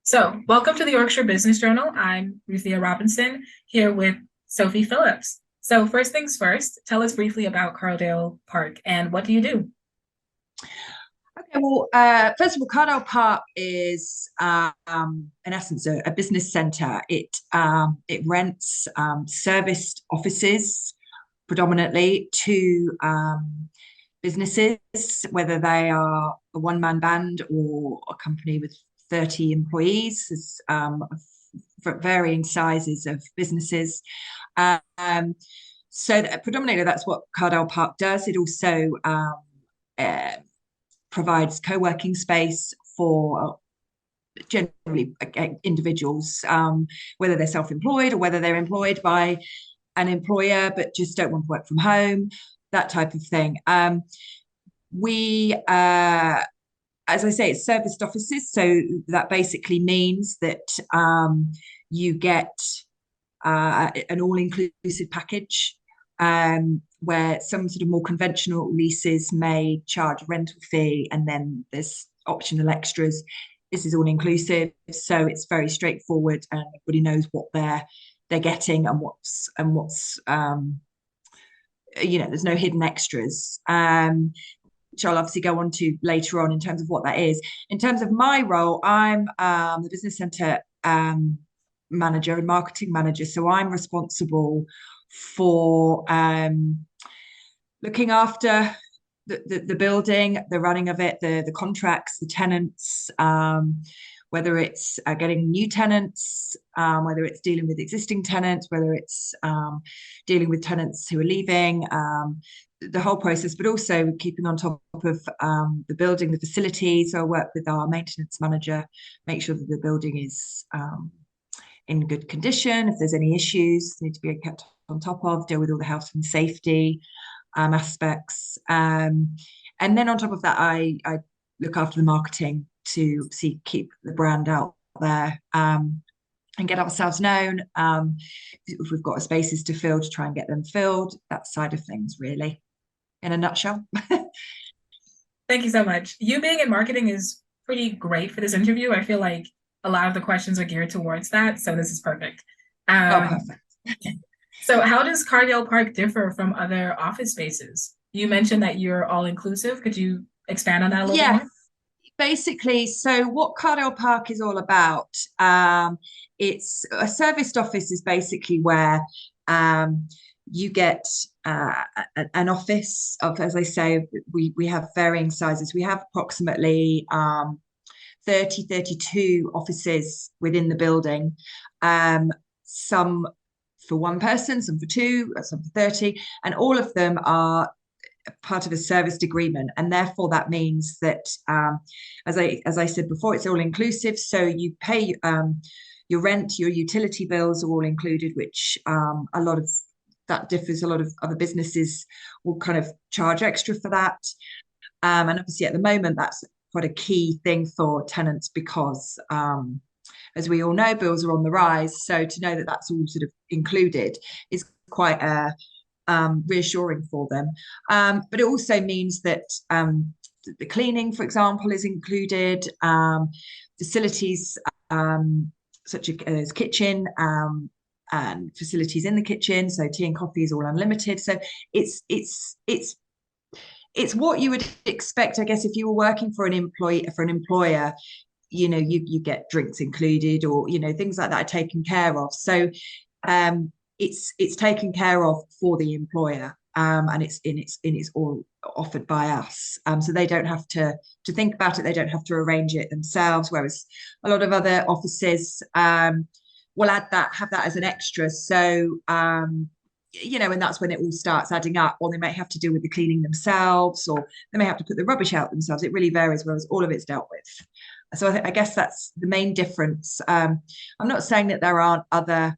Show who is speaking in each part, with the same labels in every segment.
Speaker 1: So, welcome to the Yorkshire Business Journal. I'm Ruthia Robinson here with Sophie Phillips. So, first things first, tell us briefly about Cardale Park and what do you do?
Speaker 2: Okay, well, first of all, Cardale Park is, in essence, a business centre. It rents serviced offices predominantly to businesses, whether they are a one-man band or a company with 30 employees, for varying sizes of businesses. Um, Predominantly, that's what Cardale Park does. It also uh, provides co-working space for generally individuals, whether they're self-employed or whether they're employed by an employer but just don't want to work from home, that type of thing. We As I say, it's serviced offices, so that basically means that you get an all-inclusive package, where some sort of more conventional leases may charge a rental fee and then there's optional extras. This is all inclusive, so it's very straightforward and everybody knows what they're getting and what's there's no hidden extras. Which I'll obviously go on to later on in terms of what that is. In terms of my role, I'm the business centre manager and marketing manager. So I'm responsible for looking after the building, the running of it, the contracts, the tenants, whether it's getting new tenants, whether it's dealing with existing tenants, whether it's dealing with tenants who are leaving, the whole process, but also keeping on top of the building, the facilities. So I work with our maintenance manager, make sure that the building is in good condition. If there's any issues, need to be kept on top of, deal with all the health and safety aspects. And then on top of that, I look after the marketing to keep the brand out there, and get ourselves known. If we've got spaces to fill, to try and get them filled, that side of things, really, in a nutshell.
Speaker 1: Thank you so much. You being in marketing is pretty great for this interview. I feel like a lot of the questions are geared towards that, so this is perfect.
Speaker 2: Oh,
Speaker 1: Um,
Speaker 2: perfect.
Speaker 1: so, how does Cardale Park differ from other office spaces? You mentioned that you're all inclusive. Could you expand on that a little bit
Speaker 2: Yeah,
Speaker 1: more?
Speaker 2: basically, so what Cardale Park is all about, it's a serviced office is basically where you get an office of, as I say, we have varying sizes. We have approximately 30, 32 offices within the building, some for one person, some for two, some for 30, and all of them are part of a serviced agreement, and therefore that means that, as I said before, it's all inclusive. So you pay your rent, your utility bills are all included, which a lot of that differs. A lot of other businesses will kind of charge extra for that, and obviously at the moment that's quite a key thing for tenants because, as we all know, bills are on the rise. So to know that that's all sort of included is quite reassuring for them. But it also means that the cleaning, for example, is included, facilities such as kitchen, and facilities in the kitchen. So tea and coffee is all unlimited. So it's it's it's it's what you would expect, I guess, if you were working for an employer. You get drinks included, or things like that are taken care of. So it's taken care of for the employer, and it's all offered by us. So they don't have to think about it. They don't have to arrange it themselves. Whereas a lot of other offices will have that as an extra. So and that's when it all starts adding up. Or they may have to deal with the cleaning themselves, or they may have to put the rubbish out themselves. It really varies. Whereas all of it's dealt with. So I guess that's the main difference. I'm not saying that there aren't other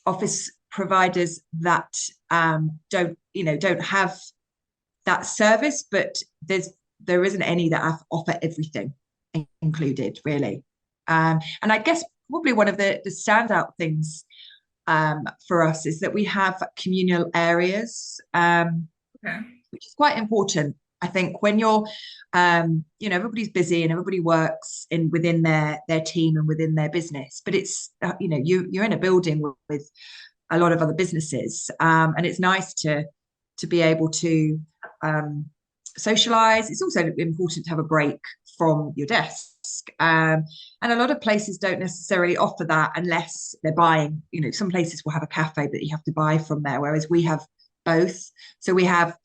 Speaker 2: office providers that don't have that service, but there isn't any that offer everything included, really. And I guess probably one of the standout things for us is that we have communal areas,
Speaker 1: Okay.
Speaker 2: which is quite important. I think when you're, everybody's busy and everybody works in within their team and within their business, but it's, you're in a building with a lot of other businesses, and it's nice to be able to socialize. It's also important to have a break from your desk. And a lot of places don't necessarily offer that unless they're buying. Some places will have a cafe, but you have to buy from there, whereas we have both. So we have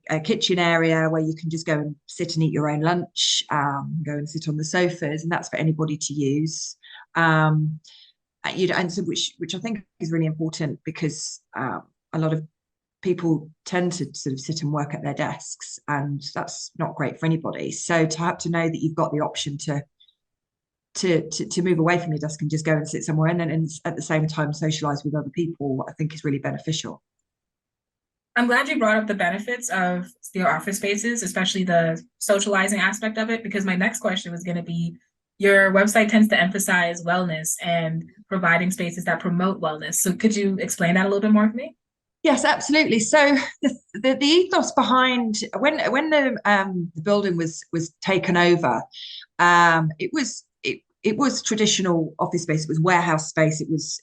Speaker 2: a kitchen area where you can just go and sit and eat your own lunch, go and sit on the sofas, and that's for anybody to use. And so which I think is really important, because a lot of people tend to sort of sit and work at their desks, and that's not great for anybody. So to have to know that you've got the option to move away from your desk and just go and sit somewhere, and at the same time socialize with other people, I think is really beneficial.
Speaker 1: I'm glad you brought up the benefits of your office spaces, especially the socializing aspect of it, because my next question was going to be, your website tends to emphasize wellness and providing spaces that promote wellness. So could you explain that a little bit more for me?
Speaker 2: Yes, absolutely. So the ethos behind when the building was taken over, it was traditional office space. It was warehouse space. It was,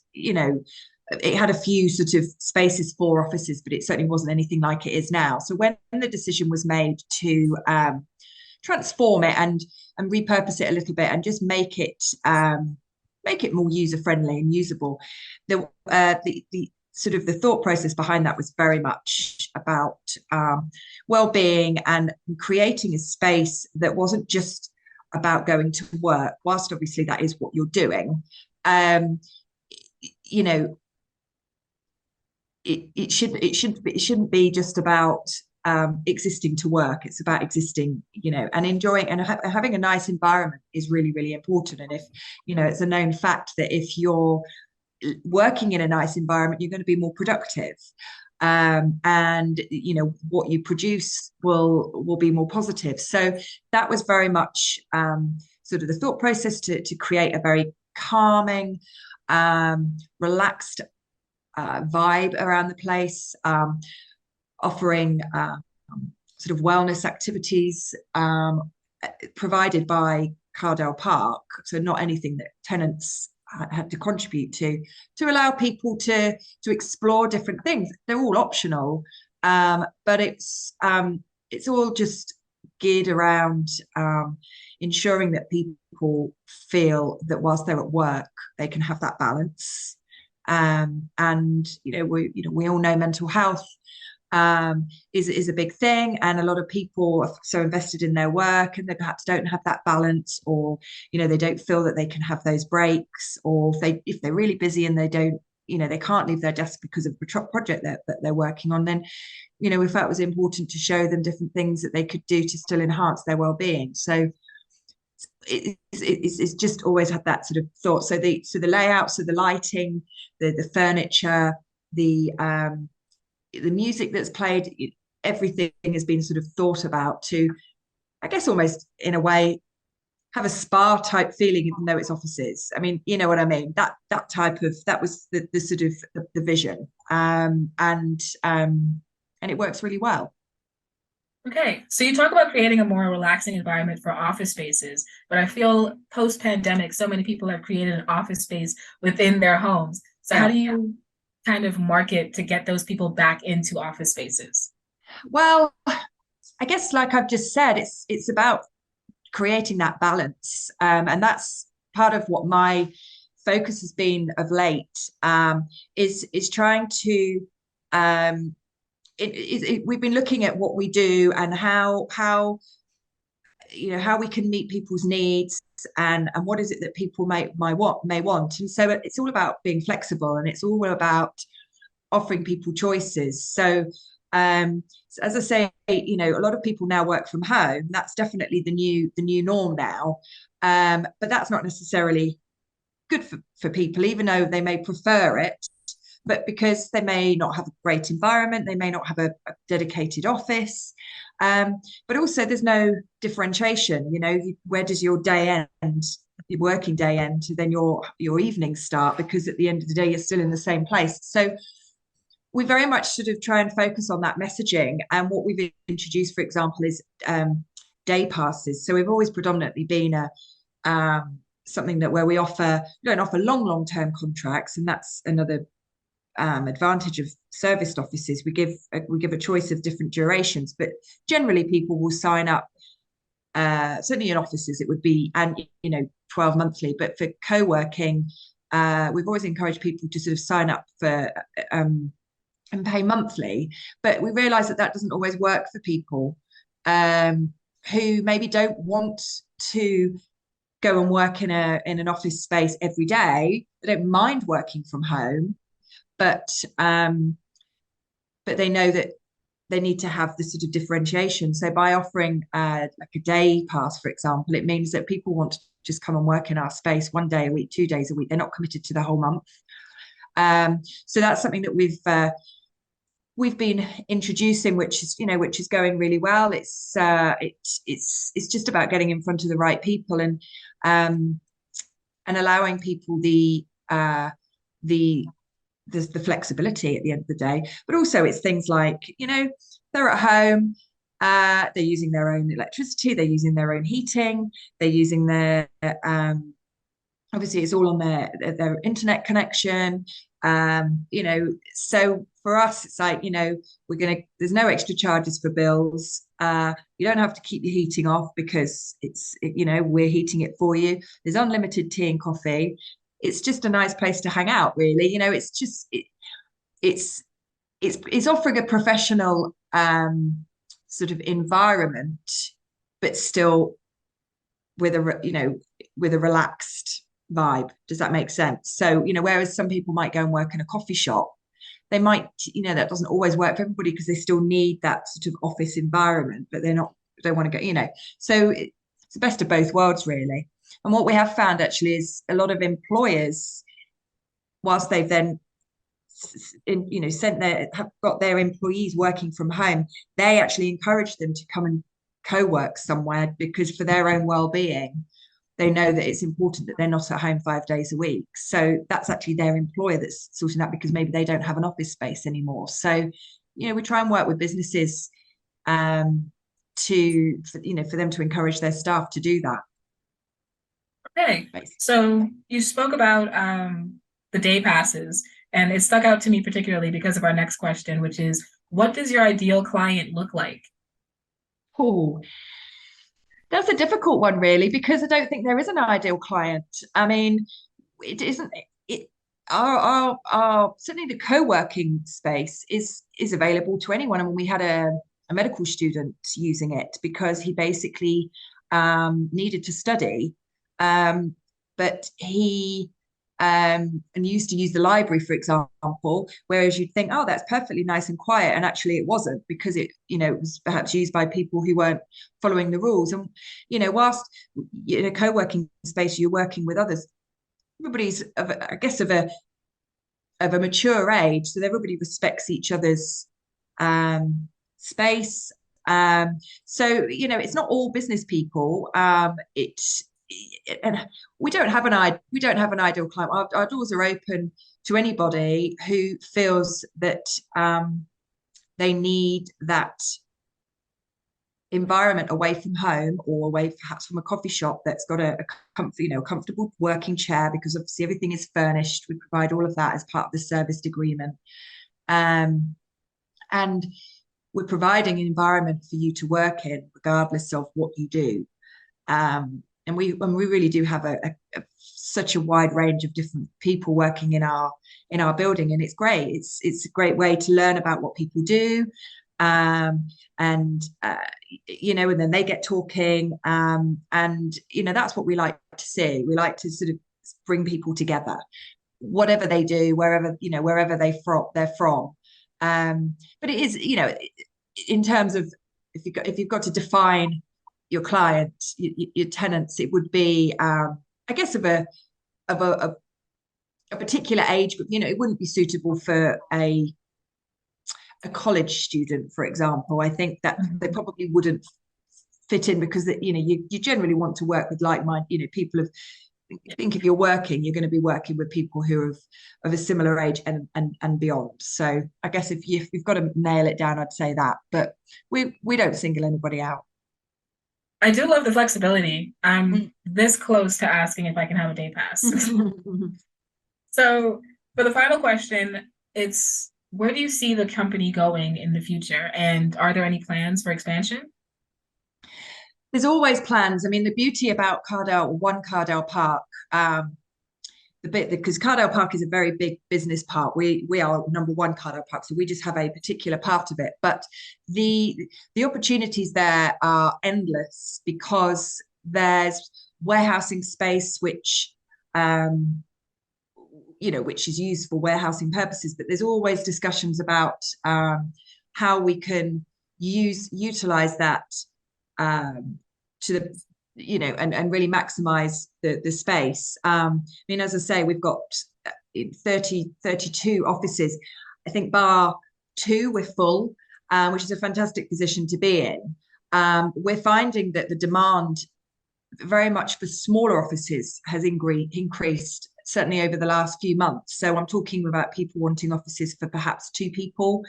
Speaker 2: it had a few sort of spaces for offices, but it certainly wasn't anything like it is now. So when the decision was made to transform it and repurpose it a little bit and just make it more user friendly and usable, the sort of the thought process behind that was very much about well-being and creating a space that wasn't just about going to work, whilst obviously that is what you're doing. You know, it shouldn't be just about existing to work. It's about existing, and enjoying and having a nice environment is really, really important. And if, it's a known fact that if you're working in a nice environment, you're going to be more productive. And what you produce will be more positive. So that was very much sort of the thought process to create a very calming, relaxed vibe around the place, offering sort of wellness activities provided by Cardale Park. So not anything that tenants had to contribute to allow people to explore different things. They're all optional, but it's all just geared around ensuring that people feel that whilst they're at work, they can have that balance. And we all know mental health is a big thing, and a lot of people are so invested in their work and they perhaps don't have that balance, or they don't feel that they can have those breaks, or if they're really busy and they don't, they can't leave their desk because of the project that they're working on, then we felt it was important to show them different things that they could do to still enhance their well-being. So it's just always had that sort of thought. So the layout, so the lighting, the furniture, the music that's played, everything has been sort of thought about to, I guess, almost in a way have a spa type feeling, even though it's offices. I mean, you know what I mean? That was the sort of the vision, and it works really well.
Speaker 1: Okay, so you talk about creating a more relaxing environment for office spaces, but I feel post-pandemic, so many people have created an office space within their homes. So how do you kind of market to get those people back into office spaces?
Speaker 2: Well, I guess, like I've just said, it's about creating that balance, and that's part of what my focus has been of late. Is trying to we've been looking at what we do and how we can meet people's needs, and what is it that people may want. And so it's all about being flexible, and it's all about offering people choices. So as I say, a lot of people now work from home. That's definitely the new norm now, but that's not necessarily good for people, even though they may prefer it. But because they may not have a great environment, they may not have a dedicated office, but also there's no differentiation. Where does your day end, your working day end, then your evening start? Because at the end of the day, you're still in the same place. So we very much sort of try and focus on that messaging. And what we've introduced, for example, is day passes. So we've always predominantly been a something that where we don't offer long-term contracts, and that's another advantage of serviced offices. We give a choice of different durations, but generally people will sign up. Certainly in offices, it would be 12 monthly, but for co-working, we've always encouraged people to sort of sign up for and pay monthly. But we realise that doesn't always work for people who maybe don't want to go and work in an office space every day. They don't mind working from home, but they know that they need to have this sort of differentiation. So by offering like a day pass, for example, it means that people want to just come and work in our space 1 day a week, 2 days a week. They're not committed to the whole month. So that's something that we've been introducing, which is going really well. It's just about getting in front of the right people and allowing people the flexibility at the end of the day. But also it's things like, they're at home, they're using their own electricity, they're using their own heating, they're using their obviously it's all on their internet connection. So for us, it's like, there's no extra charges for bills. You don't have to keep your heating off because we're heating it for you. There's unlimited tea and coffee. It's just a nice place to hang out, really. It's offering a professional sort of environment, but still with a relaxed vibe. Does that make sense? So, whereas some people might go and work in a coffee shop, they might, that doesn't always work for everybody because they still need that sort of office environment, but they don't want to go, so it's the best of both worlds, really. And what we have found actually is a lot of employers, whilst they've then have got their employees working from home, they actually encourage them to come and co-work somewhere because for their own well-being, they know that it's important that they're not at home 5 days a week. So that's actually their employer that's sorting that because maybe they don't have an office space anymore. So, we try and work with businesses for them to encourage their staff to do that.
Speaker 1: Okay, so you spoke about the day passes, and it stuck out to me particularly because of our next question, which is, what does your ideal client look like?
Speaker 2: Oh, that's a difficult one, really, because I don't think there is an ideal client. I mean, it isn't. Our certainly the co-working space is available to anyone. I mean, we had a medical student using it because he basically needed to study, but he and used to use the library, for example, whereas you'd think, oh, that's perfectly nice and quiet, and actually it wasn't, because it was perhaps used by people who weren't following the rules. And whilst in a co-working space you're working with others, everybody's of a mature age, so everybody respects each other's space. So it's not all business people. And we don't have an ideal client. Our doors are open to anybody who feels that they need that environment away from home, or away perhaps from a coffee shop that's got a comfortable working chair, because obviously everything is furnished. We provide all of that as part of the serviced agreement, and we're providing an environment for you to work in regardless of what you do. And we really do have such a wide range of different people working in our building, and it's great. It's a great way to learn about what people do, and then they get talking, and that's what we like to see. We like to sort of bring people together, whatever they do, wherever they're from. But it is, in terms of if you've got to define your client, your tenants, it would be, I guess, of a particular age group. It wouldn't be suitable for a college student, for example. I think that they probably wouldn't fit in, because you generally want to work with like-minded, people of think if you're working, you're going to be working with people who are of a similar age and beyond. So I guess if you've got to nail it down, I'd say that. But we don't single anybody out.
Speaker 1: I do love the flexibility. I'm
Speaker 2: Mm.
Speaker 1: this close to asking if I can have a day pass. So for the final question, it's where do you see the company going in the future? And are there any plans for expansion?
Speaker 2: There's always plans. I mean, the beauty about One Cardale Park, the bit because Cardale Park is a very big business park. We are number one Cardale Park, so we just have a particular part of it. But the opportunities there are endless because there's warehousing space which which is used for warehousing purposes. But there's always discussions about how we can utilize that to the and really maximize the space. I mean, as I say, we've got 32 offices. I think bar two, we're full, which is a fantastic position to be in. We're finding that the demand very much for smaller offices has increased, certainly over the last few months. So I'm talking about people wanting offices for perhaps 2 people.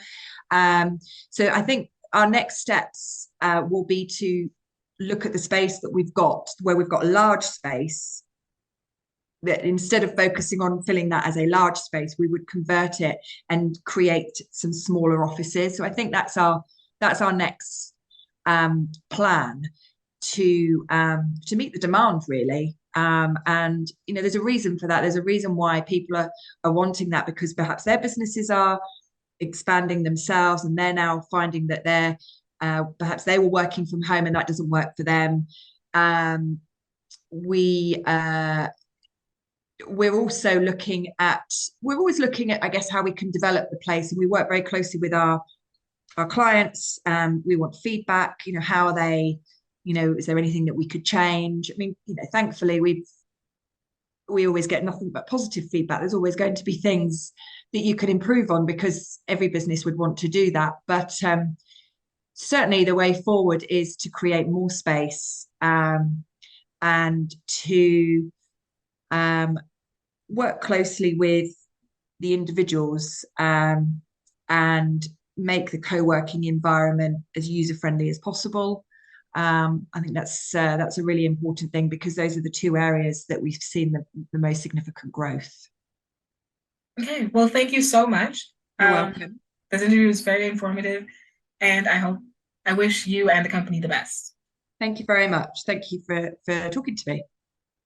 Speaker 2: So I think our next steps will be to look at the space that we've got, where we've got a large space, that instead of focusing on filling that as a large space, we would convert it and create some smaller offices. So I think that's our next plan to meet the demand, really. And there's a reason for that. There's a reason why people are wanting that, because perhaps their businesses are expanding themselves and they're now finding that perhaps they were working from home and that doesn't work for them. We're always looking at, I guess, how we can develop the place, and we work very closely with our clients. We want feedback. How are they? Is there anything that we could change? I mean, thankfully we always get nothing but positive feedback. There's always going to be things that you could improve on, because every business would want to do that. But certainly the way forward is to create more space and to work closely with the individuals and make the co-working environment as user-friendly as possible. I think that's a really important thing, because those are the 2 areas that we've seen the most significant growth.
Speaker 1: Okay, well, thank you so much.
Speaker 2: You're welcome.
Speaker 1: This interview was very informative, and I wish you and the company the best.
Speaker 2: Thank you very much. Thank you for talking to me.